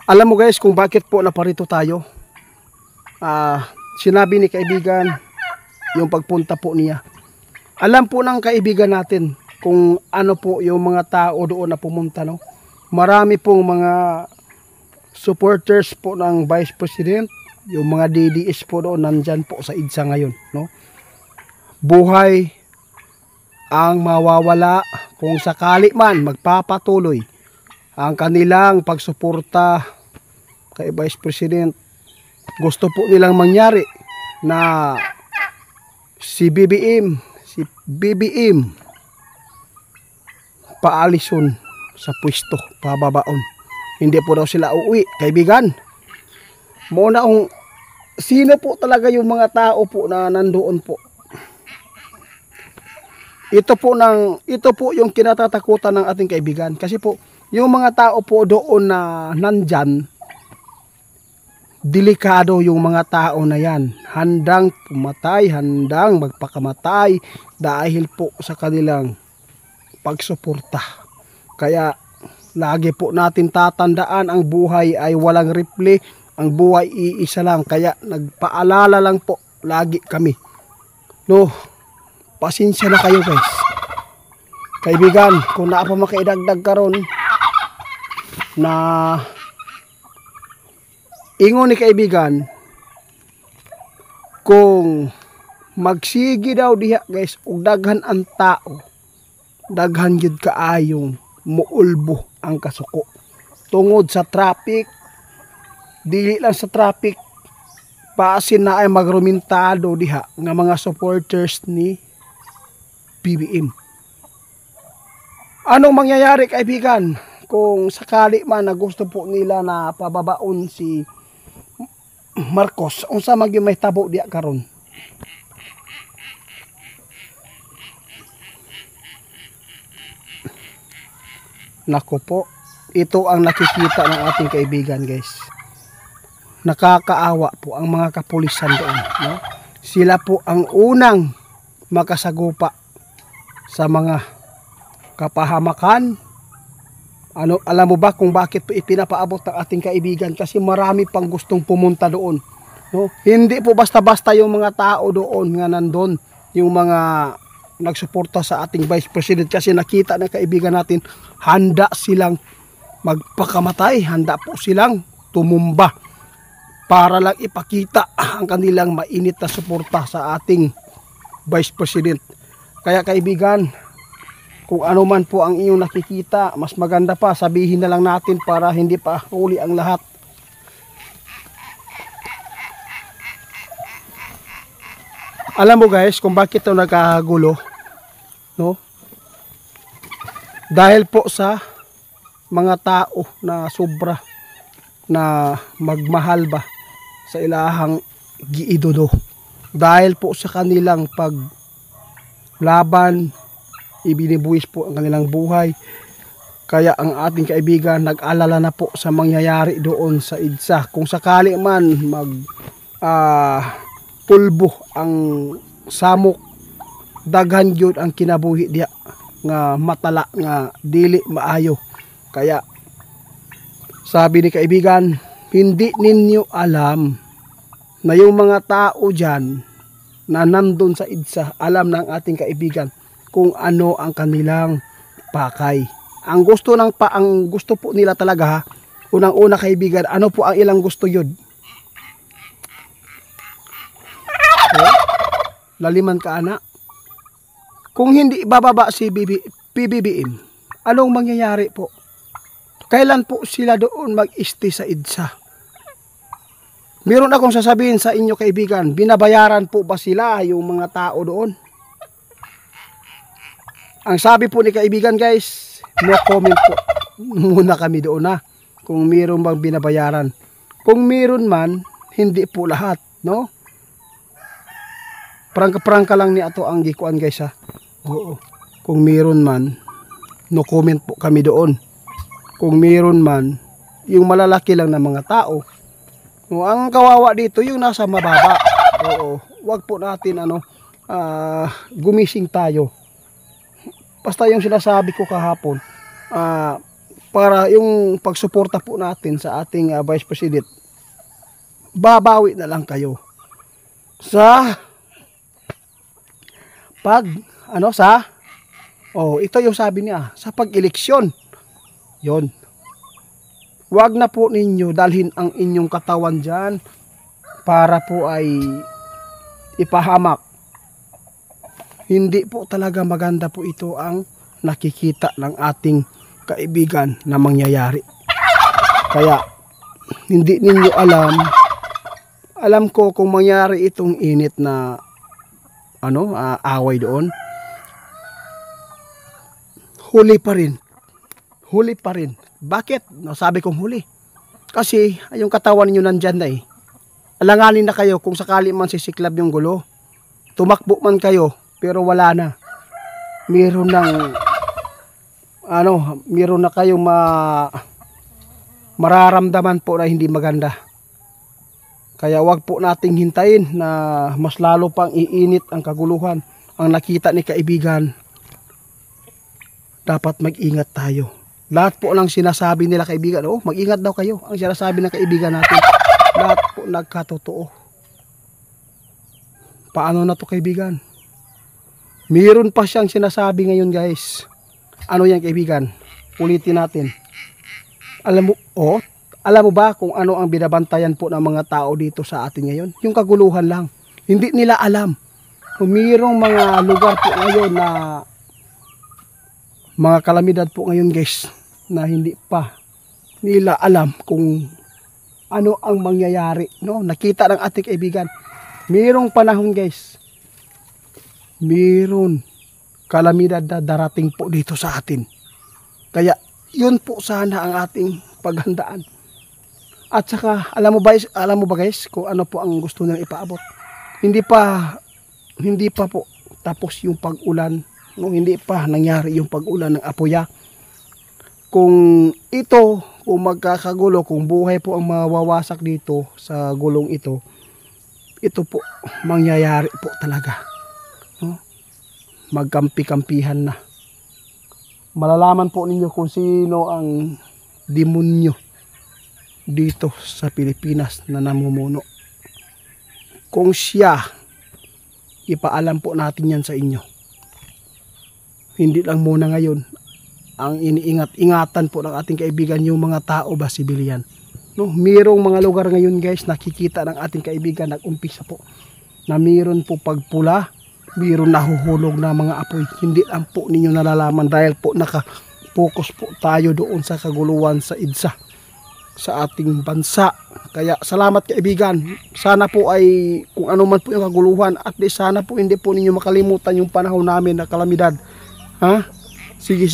Alam mo guys kung bakit po naparito tayo. Sinabi ni kaibigan yung pagpunta po niya. Alam po ng kaibigan natin kung ano po yung mga tao doon na pumunta, no? Marami pong mga supporters po ng Vice President, yung mga DDS po doon nandyan po sa EDSA ngayon, no? Buhay ang mawawala kung sakali man magpapatuloy ang kanilang pagsuporta kay Vice President. Gusto po nilang mangyari na si BBM paalison sa pwesto, pababaon. Hindi po daw sila uuwi, kaibigan. Muna kung sino po talaga yung mga tao po na nandoon po. Ito po yung kinatatakutan ng ating kaibigan. Kasi po, yung mga tao po doon na nandyan, delikado yung mga tao na yan. Handang pumatay, handang magpakamatay dahil po sa kanilang pagsuporta. Kaya lagi po natin tatandaan, ang buhay ay walang replay, ang buhay iisa lang. Kaya nagpaalala lang po lagi kami. No, pasensya na kayo guys. Kaibigan, kung naa pa makaidagdag karon na ingon ni kaibigan, kung magsigi daw diha guys ug daghan ang tao, daghan gyud kaayong muulbo ang kasuko tungod sa traffic. Dili lang sa traffic, paasin na ay magrumentado diha nga mga supporters ni BBM. Anong mangyayari kaibigan kung sakali man na gusto po nila na pababaon si Marcos? Unsa maging may tabo diya karon? Nako po, ito ang nakikita ng ating kaibigan guys. Nakakaawa po ang mga kapulisan doon, no? Sila po ang unang makasagupa sa mga kapahamakan. Ano, alam mo ba kung bakit po ipinapaabot ng ating kaibigan? Kasi marami pang gustong pumunta doon, no? Hindi po basta-basta yung mga tao doon nga nandun, yung mga nagsuporta sa ating Vice President, kasi nakita ng kaibigan natin, handa silang magpakamatay, handa po silang tumumba para lang ipakita ang kanilang mainit na suporta sa ating Vice President. Kaya kaibigan, kung ano man po ang inyong nakikita, mas maganda pa sabihin na lang natin para hindi pa huli ang lahat. Alam mo guys kung bakit ito nagkagulo, no? Dahil po sa mga tao na sobra na magmahal ba sa ilahang giidodo. Dahil po sa kanilang paglaban, ibinibuwis po ang kanilang buhay. Kaya ang ating kaibigan nag-alala na po sa mangyayari doon sa EDSA. Kung sakali man pulbo ang samok, daghan gyud ang kinabuhi diya nga matala nga dili maayo. Kaya sabi ni kaibigan, hindi ninyo alam na yung mga tao dyan na nandun sa EDSA, alam ng ating kaibigan kung ano ang kanilang pakay. Ang gusto po nila talaga, unang-una kaibigan, ano po ang ilang gusto yun? Okay? Laliman ka anak. Kung hindi bababa si PBBM, anong mangyayari po? Kailan po sila doon mag-stay sa EDSA? Meron akong sasabihin sa inyo kaibigan, binabayaran po ba sila yung mga tao doon? Ang sabi po ni kaibigan guys, no comment po muna kami doon na kung meron bang binabayaran. Kung meron man, hindi po lahat, no? Prangka lang ni ato ang gikuan guys ha. Oo. Kung meron man, no comment po kami doon. Kung meron man, yung malalaki lang na mga tao. No, ang kawawa dito yung nasa mababa. Oo. Wag po natin gumising tayo. Basta yung sinasabi ko kahapon, para yung pagsuporta po natin sa ating Vice President, babawi na lang kayo sa ito yung sabi niya, sa pag-eleksyon. Yon. Huwag na po ninyo dalhin ang inyong katawan dyan para po ay ipahamak. Hindi po talaga maganda po ito ang nakikita ng ating kaibigan na mangyayari. Kaya hindi ninyo alam ko kung mangyari itong init na away doon, huli pa rin. Bakit? Sabi kong huli kasi yung katawan niyo nandyan na eh. Alanganin na kayo kung sakali man sisiklab yung gulo, tumakbo man kayo pero wala na, meron na kayong mararamdaman po na hindi maganda. Kaya wag po nating hintayin na mas lalo pang iinit ang kaguluhan. Ang nakita ni kaibigan, dapat mag-ingat tayo. Lahat po ng sinasabi nila kaibigan, mag-ingat daw kayo. Ang sinasabi ng kaibigan natin, lahat po nagkatotoo. Paano na to kaibigan? Mayroon pa siyang sinasabi ngayon guys. Ano yan kaibigan? Ulitin natin. Alam mo ba kung ano ang binabantayan po ng mga tao dito sa atin ngayon? Yung kaguluhan lang. Hindi nila alam. Mayroong mga lugar po ngayon na mga kalamidad po ngayon guys, na hindi pa nila alam kung ano ang mangyayari. No? Nakita ng ating kaibigan. Mayroong panahon guys, mayroon kalamidad na darating po dito sa atin. Kaya yun po sana ang ating paghandaan. At saka alam mo ba guys kung ano po ang gusto nilang ipaabot? Hindi pa po tapos yung pag-ulan, no? Hindi pa nangyari yung pag-ulan ng Apoya. Kung magkakagulo, kung buhay po ang mawawasak dito sa gulong ito po mangyayari po talaga, no? Magkampi-kampihan na. Malalaman po ninyo kung sino ang demonyo dito sa Pilipinas na namumuno. Kung siya, ipaalam po natin yan sa inyo. Hindi lang muna ngayon ang iniingat-ingatan po ng ating kaibigan yung mga tao ba sibilyan. No, mayroong mga lugar ngayon guys nakikita ng ating kaibigan, nag-umpisa po na mayroon po pagpula, mayroon nahuhulog na mga apoy. Hindi lang po ninyo nalalaman dahil po naka-focus po tayo doon sa kaguluhan sa EDSA sa ating bansa. Kaya salamat kaibigan. Sana po ay kung ano man po yung kaguluhan, at least sana po hindi po ninyo makalimutan yung panahon namin na kalamidad. Ha? Sige.